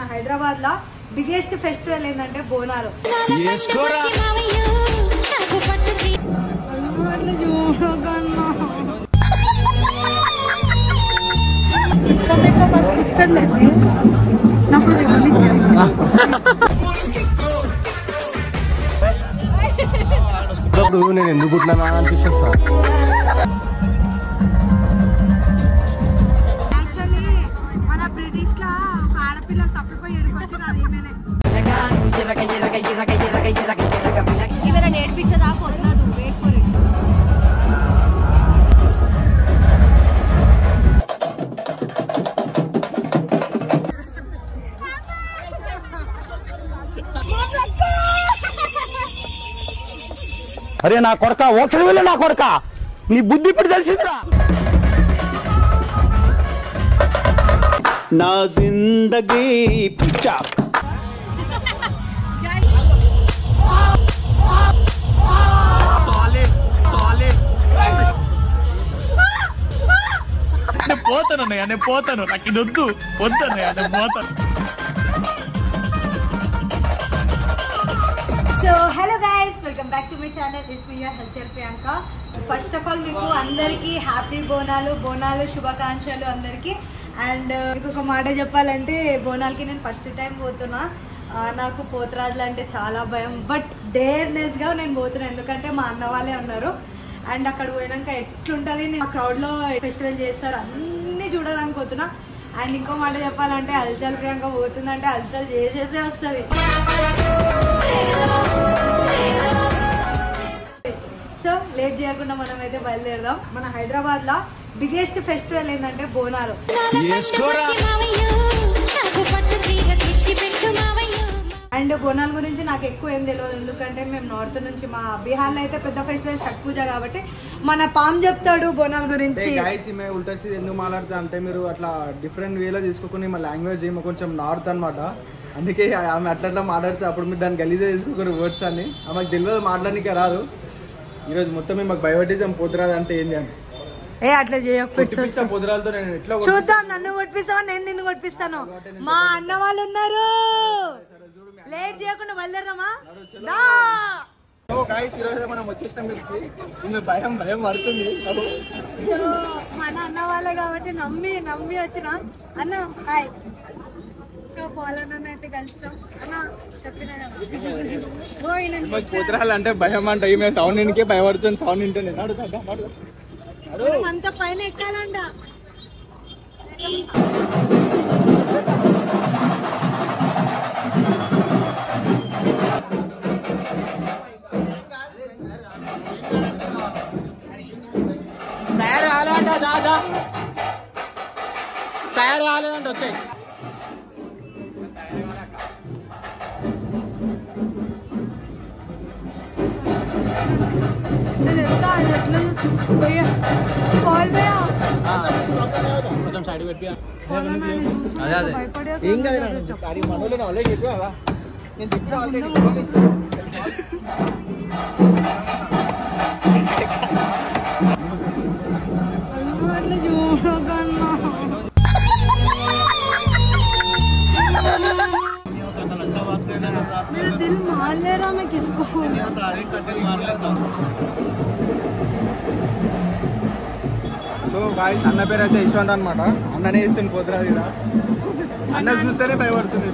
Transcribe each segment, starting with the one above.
హైదరాబాద్ లో biggest festival ఏంటంటే బోనాలు. నేను ఎందుకు పుట్టినా అనిపిస్తుంది సార్. బ్రిటిష్ లా ఒక ఆడపిల్ల తప్పిపోయి ఎడుకొచ్చింది. అది ఏమైనా నేర్పించదాకా వదలదు. Wait for it. అరే నా కొడక ఓసలి వెళ్ళి నా కొడక నీ బుద్ధి ఇప్పుడు తెలిసిందిరా. నా జిందగీ పిచ్చాక్. నేను పోతాను నాకు ఇది వద్దు వద్దన్నయ్య నేను పోతాను. So hello guys, welcome back to my channel. It's me హల్చల్ ప్రియాంక. ఫస్ట్ ఆఫ్ ఆల్ మీకు అందరికీ హ్యాపీ బోనాలు శుభాకాంక్షలు అందరికీ. అండ్ మీకు ఒక మాట చెప్పాలంటే బోనాలకి నేను ఫస్ట్ టైం పోతున్నా. నాకు పోతరాజులు అంటే చాలా భయం, బట్ డేర్నెస్గా నేను పోతున్నా. ఎందుకంటే మా అన్న వాళ్ళే ఉన్నారు. అండ్ అక్కడ పోయినాక ఎట్లుంటుంది, నేను క్రౌడ్లో ఫెస్టివల్ చేస్తారు అన్నీ చూడడానికి పోతున్నా. అండ్ ఇంకో మాట చెప్పాలంటే హల్చల్ ప్రియాంక పోతుందంటే హల్చల్ చేసేసే వస్తుంది. సో లేట్ చేయకుండా మనం అయితే బయలుదేరదాం. మన హైదరాబాద్ లో బిగ్గెస్ట్ ఫెస్టివల్ ఏంటంటే బోనాలు. అండ్ బోనాల గురించి నాకు ఎక్కువ ఏం తెలియదు, ఎందుకంటే మేము నార్త్ నుంచి, మా బీహార్లో అయితే పెద్ద ఫెస్టివల్ ఛట్ పూజ కాబట్టి మన పామ్ చెప్తాడు బోనాల గురించి. ఉల్టా ఎందుకు మాట్లాడుతా అంటే మీరు అట్లా డిఫరెంట్ వేలో తీసుకోకుండా మా లాంగ్వేజ్ ఏమో కొంచెం నార్త్ అనమాట. అందుకే ఆమె అట్లా మాట్లాడితే అప్పుడు మీరు దాన్ని గలీజే తీసుకోకరు వర్డ్స్ అన్ని. ఆమెకు తెలియదు, మాట్లాడడానికి రాదు. ఈరోజు మొత్తం మాకు బయోటిజం పోతురాదు అంటే ఏంది అని అట్లా పొద్దురాలతో నేను ఎట్లా చూద్దాం. నన్ను కొట్టిస్తావా, నేను నిన్ను కొట్టిస్తాను. మా అన్న వాళ్ళు ఉన్నారు. లేట్ చేయకుండా బయలుదేరదామా? ఈరోజు మనం వచ్చేసినాం. భయం పడుతుంది. మన అన్న వాళ్ళే కాబట్టి నమ్మి వచ్చిన అన్న హాయ్. సో పోవాలన్న అయితే కలిసినాం అన్న, చెప్పినా కదా పొద్దురాలు అంటే భయం అంట. ఈమె సౌండ్ ఇంటికే భయపడుతుంది. సౌండ్ ఇంటే నేను అంత పైన ఎక్కాలంట. తయారు కాలేదంట దాదా, తయారు కాలేదంట. వచ్చాయి కొంచెం సైడ్ పెట్టి ఏం కాదు మనోళ్ళు ఆల్రెడీ చెప్పా కదా. నేను చెప్పిన ఆల్రెడీ मेरा दिल मान ले रहा, मैं किसको సో గాయ్స్ అన్న పేరు అయితే యశ్వంత్ అనమాట. అన్ననే ఇస్తుంది పోతురాదు ఇలా. అన్న చూస్తేనే భయపడుతుంది.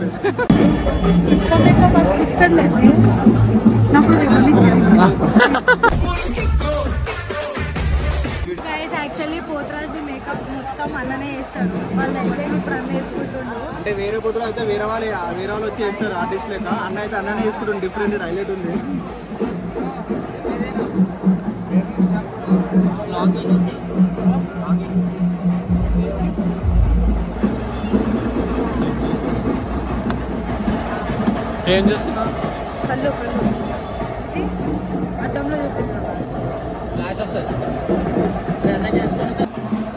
యాక్చువల్లీ పోతరాజు మేకప్ మొత్తం అన్ననే వేస్తాడు. వాళ్ళు అయితే ఇప్పుడు అన్న వేసుకుంటుండ్రు. అంటే వేరే పోతురాలు అయితే వేరే వాళ్ళు వచ్చి వేస్తారు ఆర్టిస్ట్ లెక్క. అన్న అయితే అన్ననే వేసుకుంటుంది. డిఫరెంట్ హైలైట్ ఉంది. ఏం చేస్తున్నా? కళ్ళు అద్దంలో చూపిస్తాను.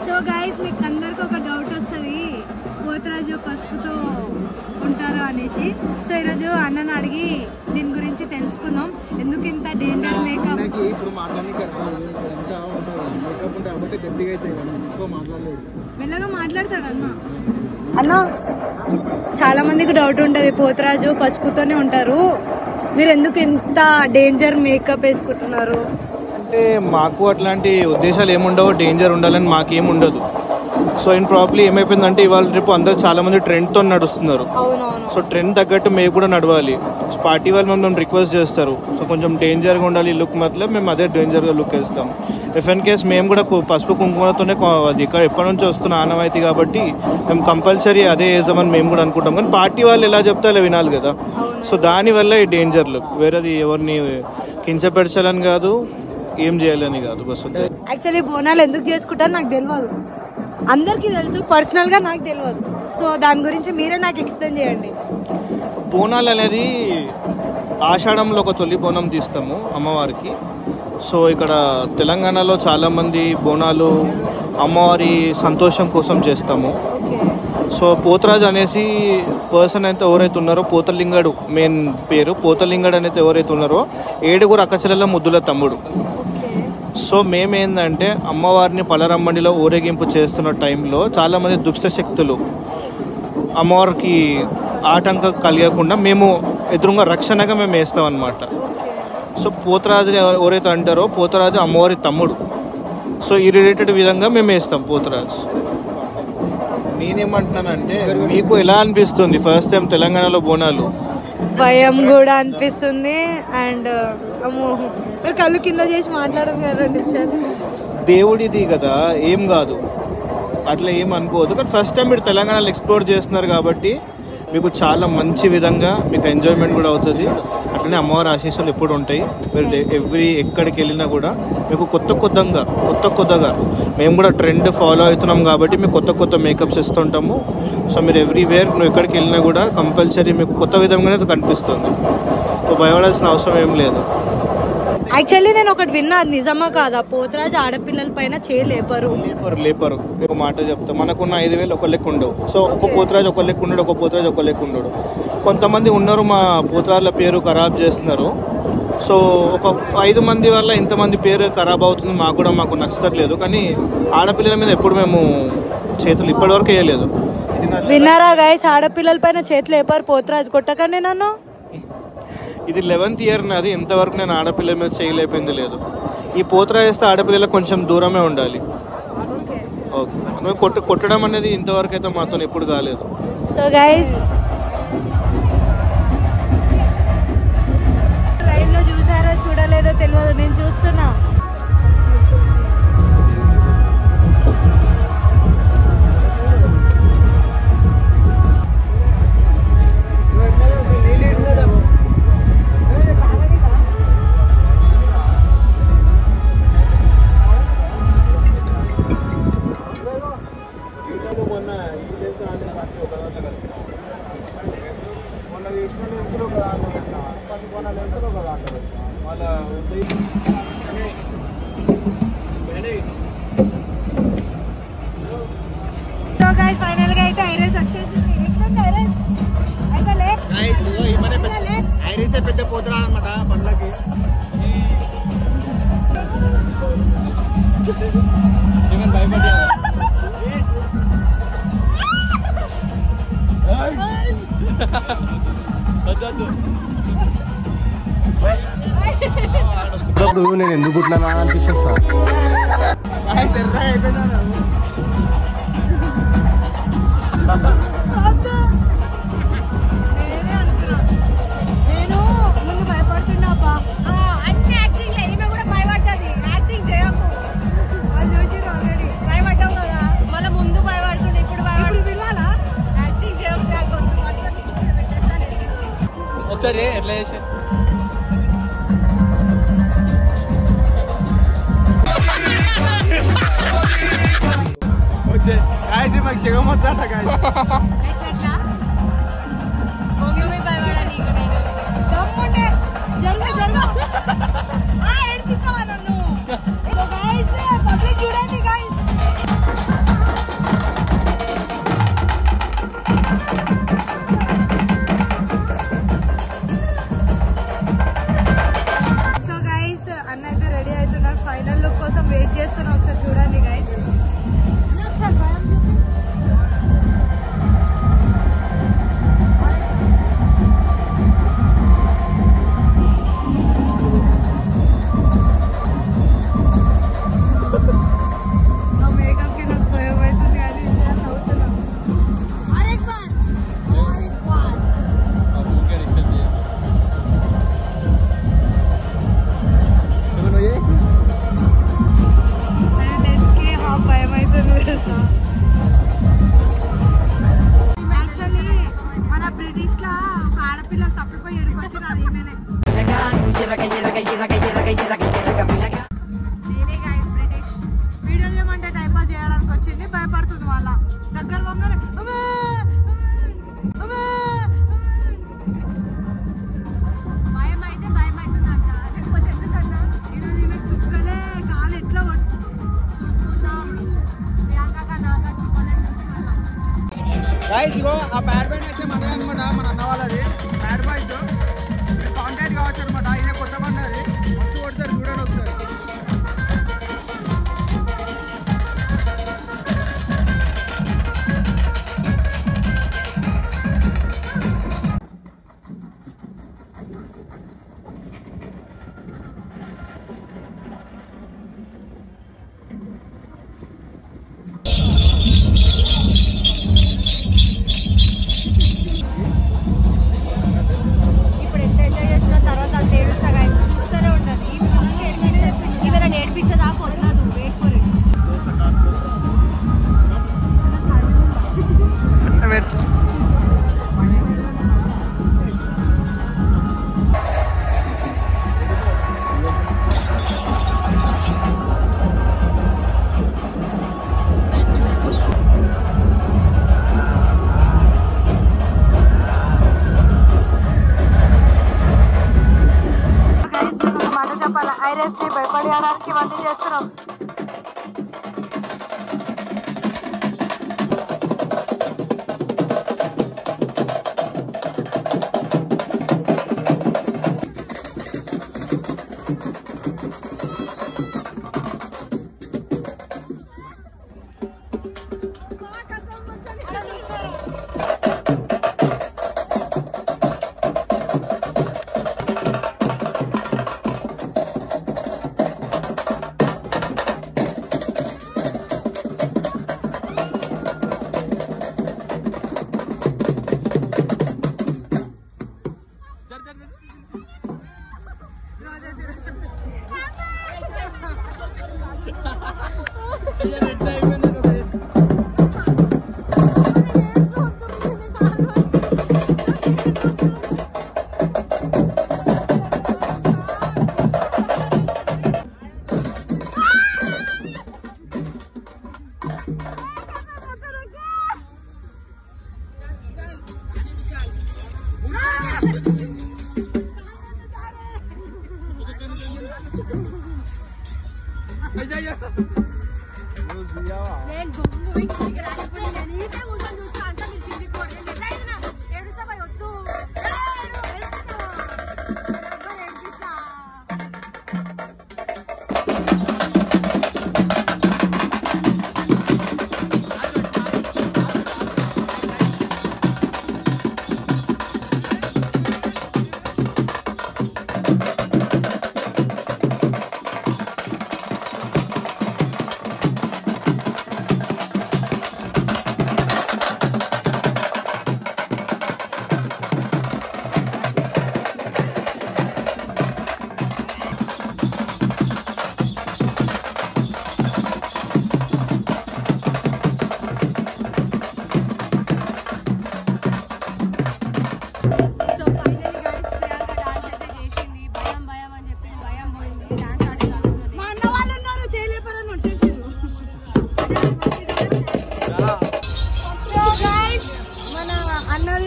సో గైస్, మీకు అందరికి ఒక డౌట్ వస్తుంది, పోతరాజు పసుపుతో ఉంటారు అనేసి. సో ఈరోజు అన్నను అడిగి దీని గురించి తెలుసుకుందాం. ఎందుకు ఇంత డేంజర్ మేకప్. ఇప్పుడు మెల్లగా మాట్లాడతాడు అన్న. అన్న చాలా మందికి డౌట్ ఉంటుంది, పోతరాజు పసుపుతోనే ఉంటారు, మీరు ఎందుకు ఇంత డేంజర్ మేకప్ వేసుకుంటున్నారు? అంటే మాకు అట్లాంటి ఉద్దేశాలు ఏముండవు, డేంజర్ ఉండాలని మాకేం ఉండదు. సో ఇన్ ప్రాబ్లీ ఏమైపోయిందంటే ఇవాళ రేపు అందరూ చాలా మంది ట్రెండ్తో నడుస్తున్నారు. సో ట్రెండ్ తగ్గట్టు మేము కూడా నడవాలి. సో పార్టీ వాళ్ళు మేము రిక్వెస్ట్ చేస్తారు, సో కొంచెం డేంజర్గా ఉండాలి లుక్, మతలబ్ మేము అదే డేంజర్గా లుక్ వేస్తాం. ఇఫ్ ఇన్ కేస్ మేము కూడా పసుపు కుంకుమతోనే అది ఇక్కడ ఎప్పటి నుంచి వస్తున్న ఆనవాయితీ కాబట్టి మేము కంపల్సరీ అదే వేద్దామని మేము కూడా అనుకుంటాం. కానీ పార్టీ వాళ్ళు ఎలా చెప్తే అలా వినాలి కదా. సో దానివల్ల ఈ డేంజర్ లుక్, వేరేది ఎవరిని కించపెరచాలని కాదు, ఏం చేయాలని కాదు. బస్ యాక్చువల్లీ బోనాలు ఎందుకు చేసుకుంటారు నాకు తెలియదు, అందరికీ తెలుసు, పర్సనల్గా నాకు తెలియదు. సో దాని గురించి మీరే నాకు ఎక్స్ప్లెయిన్ చేయండి. బోనాలు అనేది ఆషాఢంలో ఒక తొలి బోనం తీస్తాము అమ్మవారికి. సో ఇక్కడ తెలంగాణలో చాలామంది బోనాలు అమ్మవారి సంతోషం కోసం చేస్తాము. సో పోతరాజు అనేసి పర్సన్ అయితే ఎవరైతే ఉన్నారో, పోతలింగడు మెయిన్ పేరు, పోతలింగడు అనేది ఎవరైతే ఉన్నారో 7 అక్కచెల్లెల ముద్దుల తమ్ముడు. సో మేమేందంటే అమ్మవారిని పలరమ్మండిలో ఊరేగింపు చేస్తున్న టైంలో చాలామంది దుష్ట శక్తులు అమ్మవారికి ఆటంకం కలిగకుండా మేము ఎదురుగా రక్షణగా మేము వేస్తాం అన్నమాట. సో పోతరాజు ఎవరైతే అంటారో పోతరాజు అమ్మవారి తమ్ముడు. సో ఈ రిలేటెడ్ విధంగా మేము వేస్తాం పోతరాజు. నేనేమంటున్నానంటే మీకు ఎలా అనిపిస్తుంది ఫస్ట్ టైం తెలంగాణలో బోనాలు? భయం కూడా అనిపిస్తుంది. అండ్ అమ్మో మీరు కళ్ళు కింద చేసి మాట్లాడరు కదా 2 నిమిషాలు. దేవుడిది కదా, ఏం కాదు, అట్లా ఏం అనుకోవద్దు. కానీ ఫస్ట్ టైం మీరు తెలంగాణలో ఎక్స్ప్లోర్ చేస్తున్నారు కాబట్టి మీకు చాలా మంచి విధంగా మీకు ఎంజాయ్మెంట్ కూడా అవుతుంది. అట్లనే అమ్మవారి ఆశీస్సులు ఎప్పుడు ఉంటాయి. మీరు ఎక్కడికి వెళ్ళినా కూడా మీకు కొత్తగా మేము కూడా ట్రెండ్ ఫాలో అవుతున్నాం కాబట్టి మీకు కొత్త మేకప్స్ ఇస్తుంటాము. సో మీరు ఎవ్రీవేర్ నువ్వు ఎక్కడికి వెళ్ళినా కూడా కంపల్సరీ మీకు కొత్త విధంగానే కనిపిస్తుంది. సో భయపడాల్సిన అవసరం ఏం లేదు. యాక్చువల్లీ నేను ఒకటి విన్నా, అది నిజమా కాదా? పోతరాజు ఆడపిల్లల పైన లేపరు. ఒక మాట చెప్తా, మనకున్న 5,000 ఒక లెక్క ఉండవు. సో ఒక పోతరాజు ఒక లెక్క ఉండడు, ఒక పోతరాజు ఒక లెక్క ఉండడు. కొంతమంది ఉన్నారు మా పోతరాజుల పేరు ఖరాబ్ చేస్తున్నారు. సో ఒక 5 మంది వల్ల ఇంతమంది పేరు ఖరాబ్ అవుతుంది, మాకు నచ్చట్లేదు. కానీ ఆడపిల్లల మీద ఎప్పుడు మేము చేతులు ఇప్పటివరకు వేయలేదు. విన్నారా గైస్? ఆడపిల్లల పైన చేతులు లేపారు, పోతరాజు కొట్టకండి నన్ను. ఇది 11th ఇయర్ నాది, ఇంతవరకు నేను ఆడపిల్లల మీద చేయలేపింది లేదు. ఈ పోతరాజు వేస్తే ఆడపిల్లలకు కొంచెం దూరమే ఉండాలి. ఓకే, కొట్టడం అనేది ఇంతవరకు అయితే మాతో ఎప్పుడు కాలేదు. సో గైస్ లైవ్ లో చూసారో చూడలేదో తెలియదు, నేను చూస్తున్నా. ఫైనల్ గా అయితే ఐరస్ వచ్చేసింది. ఐరస్ పెద్ద పోతురా అనమాట పండ్లకి. నేను ఎందుకు పుట్టినా అనిపిస్తుంది సార్. నేను ముందు భయపడుతున్నా అన్ని యాక్టింగ్ లో కూడా భయపడుతుంది. యాక్టింగ్ చేయకు, వాళ్ళు చూసి ఆల్రెడీ భయపడ్డావు కదా, మళ్ళీ ముందు భయపడుతుంది, ఇప్పుడు పిలవాలా? యాక్టింగ్ చేయకు, ఒకసారి ఎట్లా చేసా మాకు శివం వస్తాట చూడండి guys. సో గైస్ అన్న అయితే రెడీ అవుతున్నారు, ఫైనల్ లుక్ కోసం వెయిట్ చేస్తున్నాం. ఒకసారి చూడండి గైస్. బ్రిటిష్ లా ఒక ఆడపిల్ల తప్పిపోయి ఎడుకొచ్చిన అది ఏమైనా నేనే గైస్ బ్రిటిష్ వీడియో చేయమంటే టైం పాస్ చేయడానికి వచ్చింది భయపడుతుంది వాళ్ళ దగ్గర వంగనే భయం అయితే అంట లేకపోతే ఎందుకంట ఈరోజు ఈమె చుక్కలే కాలు ఎట్లా చూసుకుందాం ప్రియాంక నాగా చుక్కలే చూసుకుందాం గైస్ ఇగో ఆ ప్యాడ్ బైక్ అయితే మనదే అనమాట మన అన్న వాళ్ళది ప్యాడ్ బైక్ కాంటాక్ట్ కావచ్చు అనమాట ఆయన కొత్త బండి మస్తు కొడతారు చూడండి ఒకసారి ఇప్పుడు ఎంత ఎంజాయ్ చేసిన తర్వాత అంత ఏడుస్తా గైస్ చూస్తూనే ఉండాలి ఈమె నేర్పించదా పొద్దునదు వెయిట్ ఫర్ ఇట్ ఐరస్ ని భయపడడానికి ఇవన్నీ చేస్తున్నాం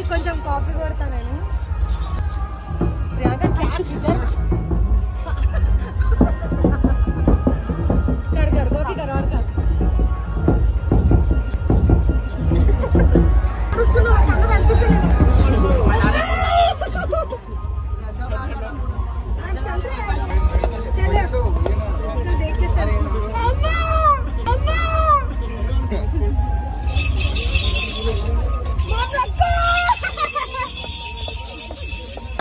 కొంచెం కాఫీ కొడతా నేను ప్రియాంక క్యాన్ किधर कर कॉफी कर और कर सुनो कल कनिపిస్తలేదు चल चल देख के चल अम्मा अम्मा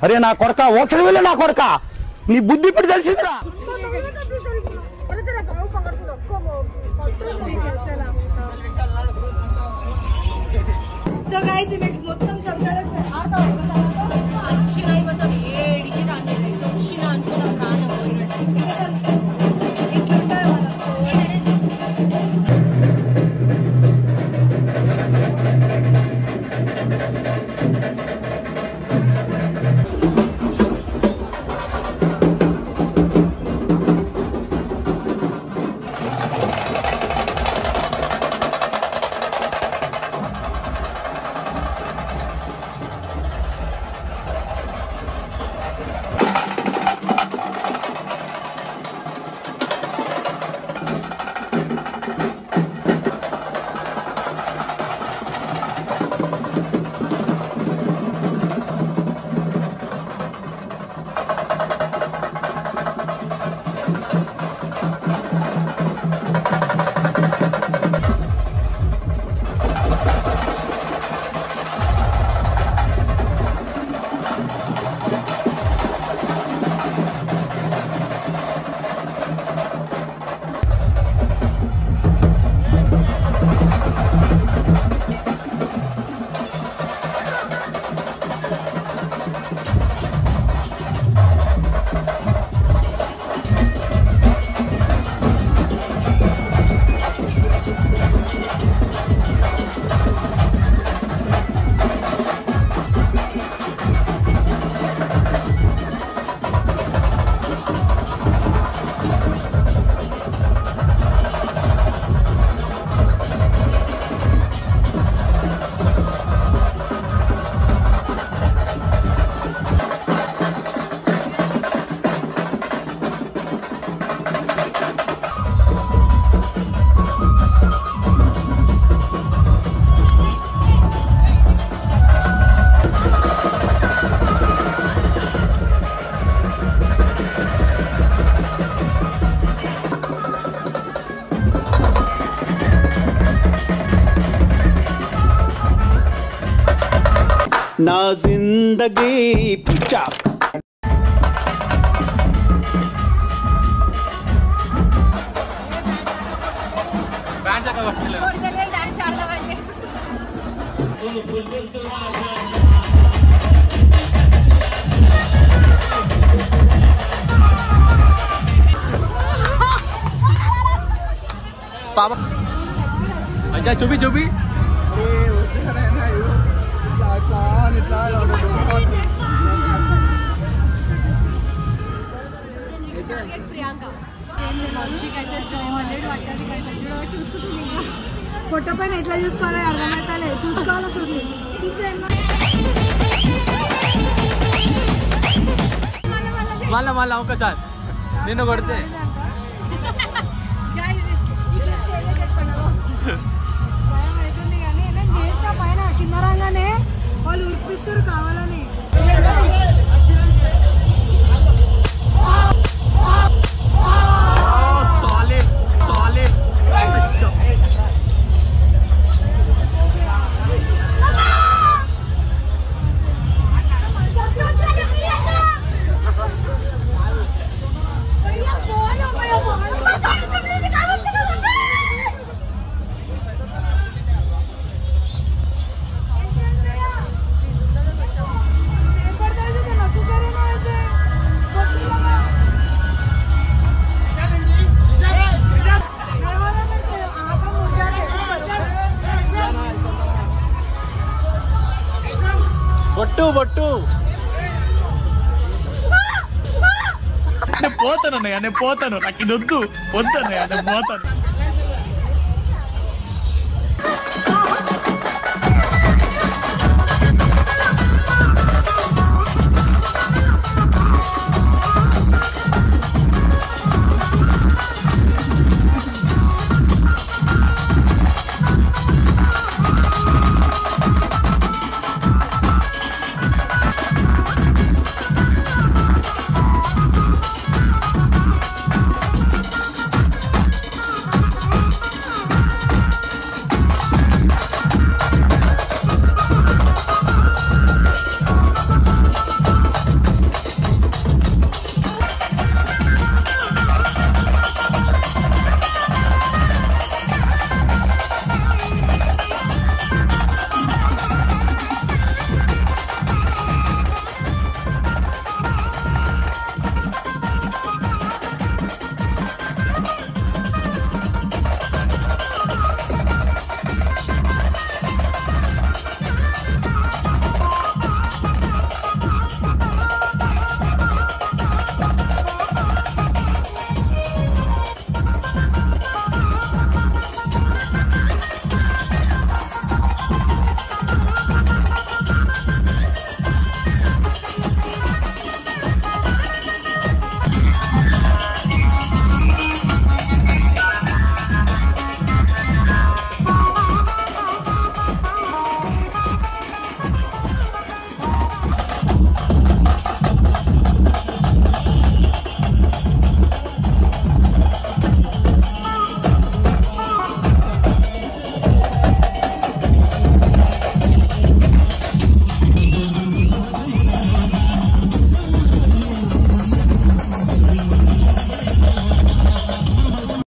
అరే నా కొడక ఓసలి వెళ్ళి నా కొడక నీ బుద్ధి ఇప్పుడు తెలిసిందిరా సో గైస్ మీకు మొత్తం చంద్రలో ఆడతా వచ్చిన మొత్తం ఏడికి రాలేదు వచ్చిన అనుకున్న ప్రాణం నా జిందగీ పిచ్చాక్ అచ్చా చూపి చూపి పొట్ట పైన ఎట్లా చూసుకోవాలి అర్థమవుతాలే చూసుకోవాలి మళ్ళా ఒకసారి నిన్ను కొడితే పైన కింద రాగానే వాళ్ళు ఉరిపిస్తారు కావాలని బొట్టు బొట్టు నేను పోతాను నాకు ఇది వద్దు వద్దన్నయ్య నేను పోతాను